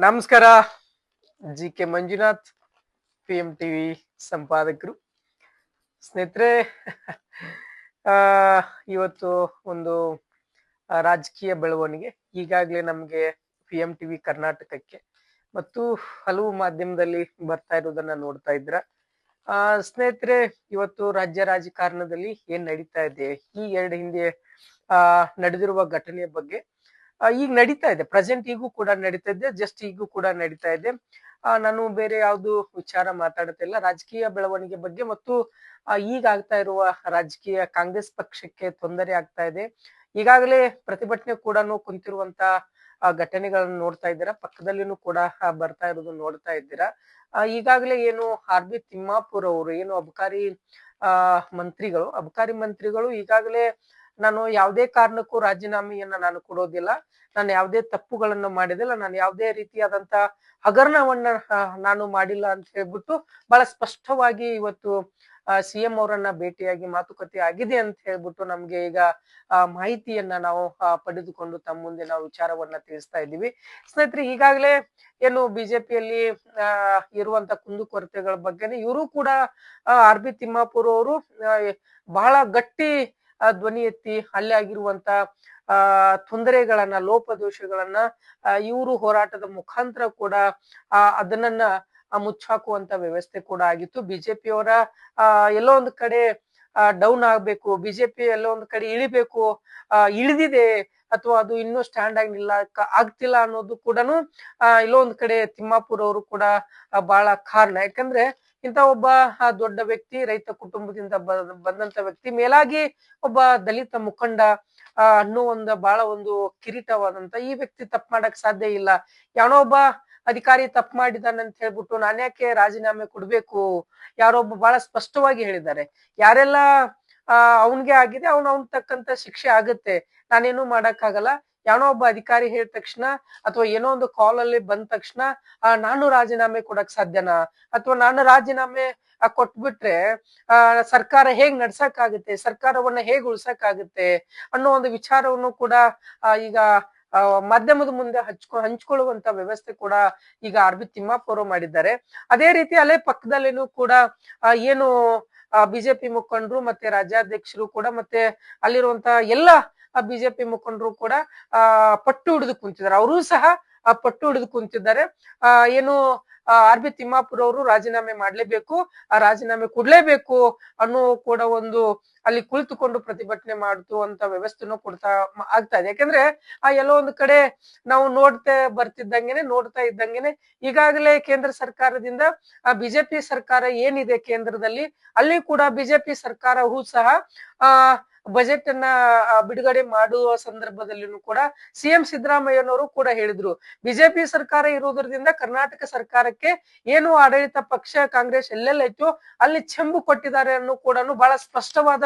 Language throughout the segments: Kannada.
ನಮಸ್ಕಾರ. ಜಿ.ಕೆ. ಮಂಜುನಾಥ್, PMTV ಸಂಪಾದಕರು. ಸ್ನೇಹಿತರೆ, ಆ ಇವತ್ತು ಒಂದು ರಾಜಕೀಯ ಬೆಳವಣಿಗೆ ಈಗಾಗಲೇ ನಮ್ಗೆ PMTV ಕರ್ನಾಟಕಕ್ಕೆ ಮತ್ತು ಹಲವು ಮಾಧ್ಯಮದಲ್ಲಿ ಬರ್ತಾ ಇರೋದನ್ನ ನೋಡ್ತಾ ಇದ್ರ. ಸ್ನೇಹಿತರೆ, ಇವತ್ತು ರಾಜ್ಯ ರಾಜಕಾರಣದಲ್ಲಿ ಏನ್ ನಡೀತಾ ಇದೆ, ಈ ಎರಡು ಹಿಂದೆ ನಡೆದಿರುವ ಘಟನೆಯ ಬಗ್ಗೆ ಈಗ ನಡೀತಾ ಇದೆ. ಪ್ರೆಸೆಂಟ್ ಈಗೂ ಕೂಡ ನಡೀತಾ ಇದೆ, ಜಸ್ಟ್ ಈಗೂ ಕೂಡ ನಡೀತಾ ಇದೆ. ನಾನು ಬೇರೆ ಯಾವ್ದು ವಿಚಾರ ಮಾತಾಡ್ತಾ ಇಲ್ಲ, ರಾಜಕೀಯ ಬೆಳವಣಿಗೆ ಬಗ್ಗೆ ಮತ್ತು ಈಗ ಆಗ್ತಾ ಇರುವ ರಾಜಕೀಯ ಕಾಂಗ್ರೆಸ್ ಪಕ್ಷಕ್ಕೆ ತೊಂದರೆ ಆಗ್ತಾ ಇದೆ. ಈಗಾಗಲೇ ಪ್ರತಿಭಟನೆ ಕೂಡ ಕುಂತಿರುವಂತ ಘಟನೆಗಳನ್ನ ನೋಡ್ತಾ ಇದ್ದೀರಾ, ಪಕ್ಕದಲ್ಲಿನೂ ಕೂಡ ಬರ್ತಾ ಇರೋದು ನೋಡ್ತಾ ಇದ್ದೀರಾ. ಈಗಾಗಲೇ ಏನು ಆರ್.ಬಿ. ತಿಮ್ಮಾಪುರ್ ಅವರು ಏನು ಅಬಕಾರಿ ಮಂತ್ರಿಗಳು ಈಗಾಗಲೇ ನಾನು ಯಾವುದೇ ಕಾರಣಕ್ಕೂ ರಾಜೀನಾಮೆಯನ್ನ ನಾನು ಕೊಡೋದಿಲ್ಲ, ನಾನು ಯಾವುದೇ ತಪ್ಪುಗಳನ್ನ ಮಾಡಿದಿಲ್ಲ, ನಾನು ಯಾವುದೇ ರೀತಿಯಾದಂತ ಹಗರಣವನ್ನ ನಾನು ಮಾಡಿಲ್ಲ ಅಂತ ಹೇಳ್ಬಿಟ್ಟು ಬಹಳ ಸ್ಪಷ್ಟವಾಗಿ ಇವತ್ತು CM ಅವರನ್ನ ಭೇಟಿಯಾಗಿ ಮಾತುಕತೆ ಆಗಿದೆ ಅಂತ ಹೇಳ್ಬಿಟ್ಟು ನಮ್ಗೆ ಈಗ ಮಾಹಿತಿಯನ್ನ ನಾವು ಪಡೆದುಕೊಂಡು ತಮ್ಮ ಮುಂದೆ ನಾವು ವಿಚಾರವನ್ನ ತಿಳಿಸ್ತಾ ಇದ್ದೀವಿ. ಸ್ನೇಹಿತರೆ, ಈಗಾಗಲೇ ಏನು ಬಿಜೆಪಿಯಲ್ಲಿ ಇರುವಂತ ಕುಂದುಕೊರತೆಗಳ ಬಗ್ಗೆನೆ ಇವರು ಕೂಡ ಆರ್.ಬಿ. ತಿಮ್ಮಾಪುರ್ ಅವರು ಬಹಳ ಗಟ್ಟಿ ಧ್ವನಿ ಎತ್ತಿ ಅಲ್ಲೇ ಆಗಿರುವಂತ ತೊಂದರೆಗಳನ್ನ, ಲೋಪದೋಷಗಳನ್ನ ಇವರು ಹೋರಾಟದ ಮುಖಾಂತರ ಕೂಡ ಅದನ್ನ ಮುಚ್ಚಾಕುವಂತ ವ್ಯವಸ್ಥೆ ಕೂಡ ಆಗಿತ್ತು. ಬಿಜೆಪಿಯವರ ಎಲ್ಲೋ ಒಂದು ಕಡೆ ಡೌನ್ ಆಗ್ಬೇಕು, ಬಿಜೆಪಿ ಎಲ್ಲೋ ಒಂದು ಕಡೆ ಇಳಿಬೇಕು, ಇಳಿದಿದೆ ಅಥವಾ ಅದು ಇನ್ನೂ ಸ್ಟ್ಯಾಂಡ್ ಆಗ್ತಿಲ್ಲ ಅನ್ನೋದು ಕೂಡ ಎಲ್ಲೋ ಒಂದ್ ಕಡೆ ತಿಮ್ಮಾಪುರ್ ಅವರು ಕೂಡ ಬಹಳ ಕಾರಣ. ಯಾಕಂದ್ರೆ ಇಂತ ಒಬ್ಬ ದೊಡ್ಡ ವ್ಯಕ್ತಿ, ರೈತ ಕುಟುಂಬದಿಂದ ಬಂದಂತ ವ್ಯಕ್ತಿ, ಮೇಲಾಗಿ ಒಬ್ಬ ದಲಿತ ಮುಖಂಡ ಅನ್ನೋ ಬಹಳ ಒಂದು ಕಿರೀಟವಾದಂತ ಈ ವ್ಯಕ್ತಿ ತಪ್ಪು ಮಾಡಕ್ ಸಾಧ್ಯ ಇಲ್ಲ. ಯಾವನೋ ಒಬ್ಬ ಅಧಿಕಾರಿ ತಪ್ಪು ಮಾಡಿದಾನಂತ ಹೇಳ್ಬಿಟ್ಟು ನಾನ್ಯಾಕೆ ರಾಜೀನಾಮೆ ಕೊಡ್ಬೇಕು, ಯಾರೊಬ್ಬ ಬಹಳ ಸ್ಪಷ್ಟವಾಗಿ ಹೇಳಿದ್ದಾರೆ. ಯಾರೆಲ್ಲ ಅವನ್ಗೆ ಆಗಿದೆ ಅವನ್ ತಕ್ಕಂತ ಶಿಕ್ಷೆ ಆಗುತ್ತೆ, ನಾನೇನು ಮಾಡಕ್ಕಾಗಲ್ಲ. ಯಾವನೋ ಒಬ್ಬ ಅಧಿಕಾರಿ ಹೇಳಿದ ತಕ್ಷಣ ಅಥವಾ ಏನೋ ಒಂದು ಕಾಲ್ ಅಲ್ಲಿ ಬಂದ ತಕ್ಷಣ ನಾನು ರಾಜೀನಾಮೆ ಕೊಡಕ್ ಸಾಧ್ಯನಾ, ಅಥವಾ ನಾನು ರಾಜೀನಾಮೆ ಕೊಟ್ಬಿಟ್ರೆ ಸರ್ಕಾರ ಹೇಗ್ ನಡ್ಸಕ್ಕಾಗುತ್ತೆ, ಸರ್ಕಾರವನ್ನ ಹೇಗ್ ಉಳ್ಸಕ್ಕಾಗುತ್ತೆ ಅನ್ನೋ ಒಂದು ವಿಚಾರವನ್ನು ಕೂಡ ಈಗ ಮಾಧ್ಯಮದ ಮುಂದೆ ಹಂಚ್ಕೊಳ್ಳುವಂತ ವ್ಯವಸ್ಥೆ ಕೂಡ ಈಗ ಆರ್.ಬಿ. ತಿಮ್ಮಾಪುರ್ ಮಾಡಿದ್ದಾರೆ. ಅದೇ ರೀತಿ ಅಲ್ಲೇ ಪಕ್ಕದಲ್ಲೇನು ಕೂಡ ಏನು ಬಿಜೆಪಿ ಮುಖಂಡರು ಮತ್ತೆ ರಾಜ್ಯಾಧ್ಯಕ್ಷರು ಕೂಡ ಮತ್ತೆ ಅಲ್ಲಿರುವಂತ ಎಲ್ಲ ಬಿಜೆಪಿ ಮುಖಂಡರು ಕೂಡ ಪಟ್ಟು ಹಿಡಿದು ಕುಂತಿದ್ದಾರೆ. ಅವರು ಸಹ ಪಟ್ಟು ಹಿಡಿದು ಕುಂತಿದ್ದಾರೆ. ಏನು ಆರ್.ಬಿ. ತಿಮ್ಮಾಪುರ್ ಅವರು ರಾಜೀನಾಮೆ ಮಾಡ್ಲೇಬೇಕು, ರಾಜೀನಾಮೆ ಕೊಡ್ಲೇಬೇಕು ಅನ್ನೋ ಕೂಡ ಒಂದು ಅಲ್ಲಿ ಕುಳಿತುಕೊಂಡು ಪ್ರತಿಭಟನೆ ಮಾಡುವಂತ ವ್ಯವಸ್ಥೆನೂ ಕೊಡ್ತಾ ಆಗ್ತಾ ಇದೆ. ಯಾಕಂದ್ರೆ ಎಲ್ಲೋ ಒಂದು ಕಡೆ ನಾವು ನೋಡ್ತಾ ಇದ್ದಂಗೆನೆ ಈಗಾಗಲೇ ಕೇಂದ್ರ ಸರ್ಕಾರದಿಂದ ಬಿಜೆಪಿ ಸರ್ಕಾರ ಏನಿದೆ ಕೇಂದ್ರದಲ್ಲಿ, ಅಲ್ಲಿ ಕೂಡ ಬಿಜೆಪಿ ಸರ್ಕಾರವೂ ಸಹ ಬಜೆಟ್ ಅನ್ನ ಬಿಡುಗಡೆ ಮಾಡುವ ಸಂದರ್ಭದಲ್ಲಿನೂ ಕೂಡ CM ಸಿದ್ದರಾಮಯ್ಯನವರು ಕೂಡ ಹೇಳಿದ್ರು, ಬಿಜೆಪಿ ಸರ್ಕಾರ ಇರುವುದರಿಂದ ಕರ್ನಾಟಕ ಸರ್ಕಾರಕ್ಕೆ ಏನು ಆಡಳಿತ ಪಕ್ಷ ಕಾಂಗ್ರೆಸ್ ಎಲ್ಲೆಲ್ಲ ಇತ್ತು ಅಲ್ಲಿ ಚೆಂಬು ಕೊಟ್ಟಿದ್ದಾರೆ ಅನ್ನೋ ಕೂಡ ಬಹಳ ಸ್ಪಷ್ಟವಾದ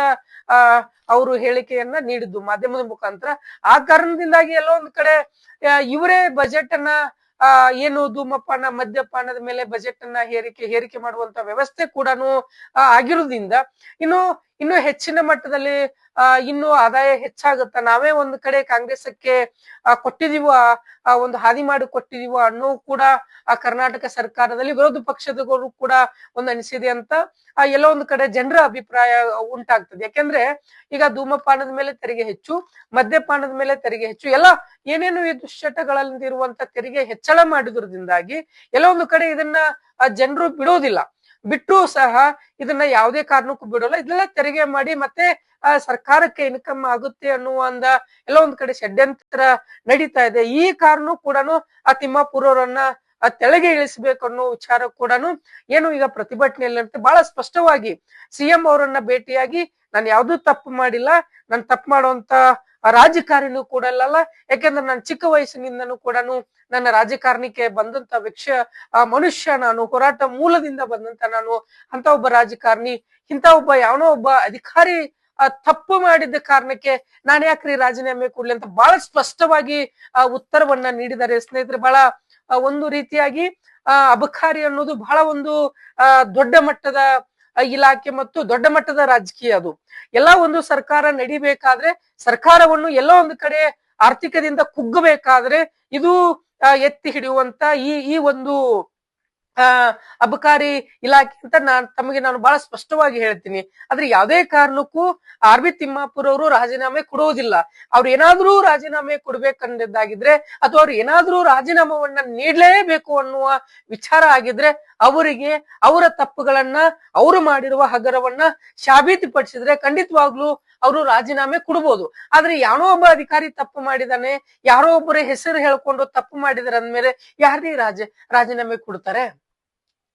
ಅವರು ಹೇಳಿಕೆಯನ್ನ ನೀಡಿದ್ದು ಮಾಧ್ಯಮದ ಮುಖಾಂತರ. ಆ ಕಾರಣದಿಂದಾಗಿ ಎಲ್ಲೋ ಒಂದ್ ಕಡೆ ಇವರೇ ಬಜೆಟ್ ಅನ್ನ ಏನು ಧೂಮಪಾನ ಮದ್ಯಪಾನದ ಮೇಲೆ ಬಜೆಟ್ ಅನ್ನ ಹೇರಿಕೆ ಮಾಡುವಂತ ವ್ಯವಸ್ಥೆ ಕೂಡ ಆಗಿರೋದ್ರಿಂದ ಇನ್ನು ಹೆಚ್ಚಿನ ಮಟ್ಟದಲ್ಲಿ ಇನ್ನು ಆದಾಯ ಹೆಚ್ಚಾಗುತ್ತ, ನಾವೇ ಒಂದ್ ಕಡೆ ಕಾಂಗ್ರೆಸ್ಗೆ ಕೊಟ್ಟಿದೀವ, ಒಂದು ಹಾದಿ ಮಾಡಿ ಕೊಟ್ಟಿದೀವ ಅನ್ನೋ ಕೂಡ ಕರ್ನಾಟಕ ಸರ್ಕಾರದಲ್ಲಿ ವಿರೋಧ ಪಕ್ಷದವರು ಕೂಡ ಒಂದು ಅನಿಸಿದೆ ಅಂತ ಎಲ್ಲೋ ಒಂದು ಕಡೆ ಜನರ ಅಭಿಪ್ರಾಯ ಉಂಟಾಗ್ತದೆ. ಯಾಕೆಂದ್ರೆ ಈಗ ಧೂಮಪಾನದ ಮೇಲೆ ತೆರಿಗೆ ಹೆಚ್ಚು, ಮದ್ಯಪಾನದ ಮೇಲೆ ತೆರಿಗೆ ಹೆಚ್ಚು, ಎಲ್ಲ ಏನೇನು ಈ ದುಶ್ಚಟಗಳಲ್ಲಿ ಇರುವಂತ ತೆರಿಗೆ ಹೆಚ್ಚಳ ಮಾಡಿದ್ರಿಂದಾಗಿ ಎಲ್ಲೋ ಒಂದು ಕಡೆ ಇದನ್ನ ಜನರು ಬಿಡೋದಿಲ್ಲ. ಬಿಟ್ಟರು ಸಹ ಇದನ್ನ ಯಾವುದೇ ಕಾರಣಕ್ಕೂ ಬಿಡೋಲ್ಲ, ಇದೆಲ್ಲ ತೆರಿಗೆ ಮಾಡಿ ಮತ್ತೆ ಸರ್ಕಾರಕ್ಕೆ ಇನ್ಕಮ್ ಆಗುತ್ತೆ ಅನ್ನುವ ಎಲ್ಲೋ ಒಂದ್ ಕಡೆ ಷಡ್ಯಂತ್ರ ನಡೀತಾ ಇದೆ. ಈ ಕಾರಣ ಕೂಡ ತಿಮ್ಮಾಪುರ್ ಅವರನ್ನ ತೆಳಗೆ ಇಳಿಸ್ಬೇಕು ಅನ್ನೋ ವಿಚಾರ ಕೂಡ ಏನು ಈಗ ಪ್ರತಿಭಟನೆಯಲ್ಲಿ ಬಹಳ ಸ್ಪಷ್ಟವಾಗಿ CM ಅವರನ್ನ ಭೇಟಿಯಾಗಿ ನಾನು ಯಾವ್ದು ತಪ್ಪು ಮಾಡಿಲ್ಲ, ನಾನು ತಪ್ಪು ಮಾಡುವಂತ ರಾಜಕಾರಣಿನೂ ಕೂಡ ಅಲ್ಲ, ಯಾಕೆಂದ್ರೆ ನಾನು ಚಿಕ್ಕ ವಯಸ್ಸಿನಿಂದನೂ ಕೂಡ ನನ್ನ ರಾಜಕಾರಣಕ್ಕೆ ಬಂದಂತ ಮನುಷ್ಯ, ನಾನು ಹೋರಾಟ ಮೂಲದಿಂದ ಬಂದಂತ ನಾನು ಅಂತ ಒಬ್ಬ ರಾಜಕಾರಣಿ, ಇಂತ ಯಾವನೋ ಒಬ್ಬ ಅಧಿಕಾರಿ ತಪ್ಪು ಮಾಡಿದ್ದ ಕಾರಣಕ್ಕೆ ನಾನು ಯಾಕ್ರಿ ರಾಜೀನಾಮೆ ಕೊಡ್ಲಿ ಅಂತ ಬಹಳ ಸ್ಪಷ್ಟವಾಗಿ ಉತ್ತರವನ್ನ ನೀಡಿದ್ದಾರೆ. ಸ್ನೇಹಿತರೆ, ಬಹಳ ಒಂದು ರೀತಿಯಾಗಿ ಅಬಕಾರಿ ಅನ್ನೋದು ಬಹಳ ಒಂದು ದೊಡ್ಡ ಮಟ್ಟದ ಇಲಾಖೆ ಮತ್ತು ದೊಡ್ಡ ಮಟ್ಟದ ರಾಜಕೀಯ. ಅದು ಎಲ್ಲ ಒಂದು ಸರ್ಕಾರ ನಡಿಬೇಕಾದ್ರೆ, ಸರ್ಕಾರವನ್ನು ಎಲ್ಲೋ ಒಂದು ಕಡೆ ಆರ್ಥಿಕದಿಂದ ಕುಗ್ಗಬೇಕಾದ್ರೆ ಇದು ಎತ್ತಿ ಹಿಡಿಯುವಂತ ಈ ಒಂದು ಆ ಅಬಕಾರಿ ಇಲಾಖೆ ಅಂತ ತಮಗೆ ನಾನು ಬಹಳ ಸ್ಪಷ್ಟವಾಗಿ ಹೇಳ್ತೀನಿ. ಆದ್ರೆ ಯಾವುದೇ ಕಾರಣಕ್ಕೂ ಆರ್ ಬಿ ತಿಮ್ಮಾಪುರ್ ಅವರು ರಾಜೀನಾಮೆ ಕೊಡುವುದಿಲ್ಲ. ಅವ್ರು ಏನಾದ್ರೂ ರಾಜೀನಾಮೆ ಕೊಡ್ಬೇಕಂದಿದ್ದಾಗಿದ್ರೆ ಅಥವಾ ಅವ್ರು ಏನಾದ್ರೂ ರಾಜೀನಾಮವನ್ನ ನೀಡಲೇಬೇಕು ಅನ್ನುವ ವಿಚಾರ ಆಗಿದ್ರೆ ಅವರಿಗೆ ಅವರ ತಪ್ಪುಗಳನ್ನ ಅವರು ಮಾಡಿರುವ ಹಗರವನ್ನ ಸಾಬೀತುಪಡಿಸಿದ್ರೆ ಖಂಡಿತವಾಗ್ಲೂ ಅವರು ರಾಜೀನಾಮೆ ಕೊಡ್ಬೋದು. ಆದ್ರೆ ಯಾರೋ ಒಬ್ಬ ಅಧಿಕಾರಿ ತಪ್ಪು ಮಾಡಿದಾನೆ, ಯಾರೋ ಒಬ್ಬರ ಹೆಸರು ಹೇಳ್ಕೊಂಡು ತಪ್ಪು ಮಾಡಿದಾರೆ ಅಂದ್ಮೇಲೆ ರಾಜೀನಾಮೆ ಕೊಡ್ತಾರೆ?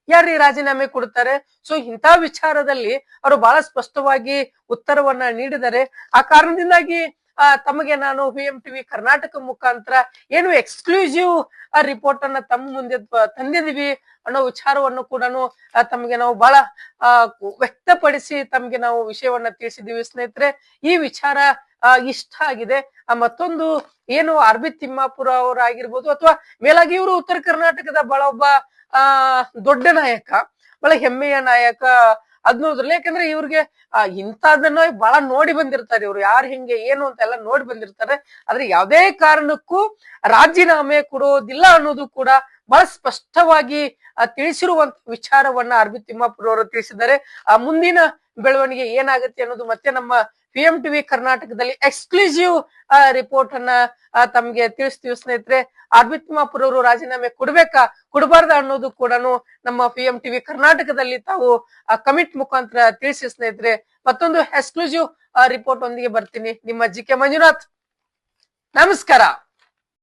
ಯಾರೀ ರಾಜೀನಾಮೆ ಕೊಡ್ತಾರೆ? ಸೊ ಇಂಥ ವಿಚಾರದಲ್ಲಿ ಅವರು ಬಹಳ ಸ್ಪಷ್ಟವಾಗಿ ಉತ್ತರವನ್ನ ನೀಡಿದರೆ ಆ ಕಾರಣದಿಂದಾಗಿ ತಮಗೆ ನಾನು ಟಿವಿ ಕರ್ನಾಟಕ ಮುಖಾಂತರ ಏನು ಎಕ್ಸ್ಕ್ಲೂಸಿವ್ ರಿಪೋರ್ಟ್ ಅನ್ನ ತಮ್ಮ ಮುಂದೆ ತಂದಿದೀವಿ ಅನ್ನೋ ವಿಚಾರವನ್ನು ಕೂಡ ತಮಗೆ ನಾವು ಬಹಳ ವ್ಯಕ್ತಪಡಿಸಿ ತಮಗೆ ನಾವು ವಿಷಯವನ್ನ ತಿಳಿಸಿದೀವಿ ಸ್ನೇಹಿತರೆ. ಈ ವಿಚಾರ ಇಷ್ಟ ಆಗಿದೆ. ಮತ್ತೊಂದು ಏನು ಆರ್ ಬಿ ತಿಮ್ಮಾಪುರ ಅವರಾಗಿರ್ಬೋದು ಅಥವಾ ಮೇಲಾಗಿ ಇವರು ಉತ್ತರ ಕರ್ನಾಟಕದ ಬಹಳ ಒಬ್ಬ ದೊಡ್ಡ ನಾಯಕ, ಬಹಳ ಹೆಮ್ಮೆಯ ನಾಯಕ ಅನ್ನೋದ್ರಲ್ಲಿ. ಯಾಕಂದ್ರೆ ಇವ್ರಿಗೆ ಇಂಥದನ್ನ ಬಹಳ ನೋಡಿ ಬಂದಿರ್ತಾರೆ, ಇವ್ರು ಯಾರು ಹಿಂಗೆ ಏನು ಅಂತ ಎಲ್ಲ ನೋಡಿ ಬಂದಿರ್ತಾರೆ. ಆದ್ರೆ ಯಾವುದೇ ಕಾರಣಕ್ಕೂ ರಾಜೀನಾಮೆ ಕೊಡೋದಿಲ್ಲ ಅನ್ನೋದು ಕೂಡ ಬಹಳ ಸ್ಪಷ್ಟವಾಗಿ ತಿಳಿಸಿರುವಂತ ವಿಚಾರವನ್ನ ಆರ್ ಬಿ ತಿಮ್ಮಾಪುರ ಅವರು ತಿಳಿಸಿದ್ದಾರೆ. ಮುಂದಿನ ಬೆಳವಣಿಗೆ ಏನಾಗುತ್ತೆ ಅನ್ನೋದು ಮತ್ತೆ ನಮ್ಮ ಟಿವಿ ಕರ್ನಾಟಕದಲ್ಲಿ ಎಕ್ಸ್ಕ್ಲೂಸಿವ್ ರಿಪೋರ್ಟ್ ಅನ್ನ ತಮ್ಗೆ ತಿಳಿಸ್ತೀವಿ ಸ್ನೇಹಿತರೆ. ಆರ್ ಬಿ ತಿಮ್ಮಾಪುರ ಅವರು ರಾಜೀನಾಮೆ ಕೊಡ್ಬೇಕಾ ಕೊಡಬಾರ್ದ ಅನ್ನೋದು ಕೂಡ ನಮ್ಮ ಟಿವಿ ಕರ್ನಾಟಕದಲ್ಲಿ ತಾವು ಕಮಿಟ್ ಮುಖಾಂತರ ತಿಳಿಸಿ ಸ್ನೇಹಿತರೆ. ಮತ್ತೊಂದು ಎಕ್ಸ್ಕ್ಲೂಸಿವ್ ರಿಪೋರ್ಟ್ ಒಂದಿಗೆ ಬರ್ತೀನಿ. ನಿಮ್ಮ ಜಿ ಕೆ ಮಂಜುನಾಥ್, ನಮಸ್ಕಾರ.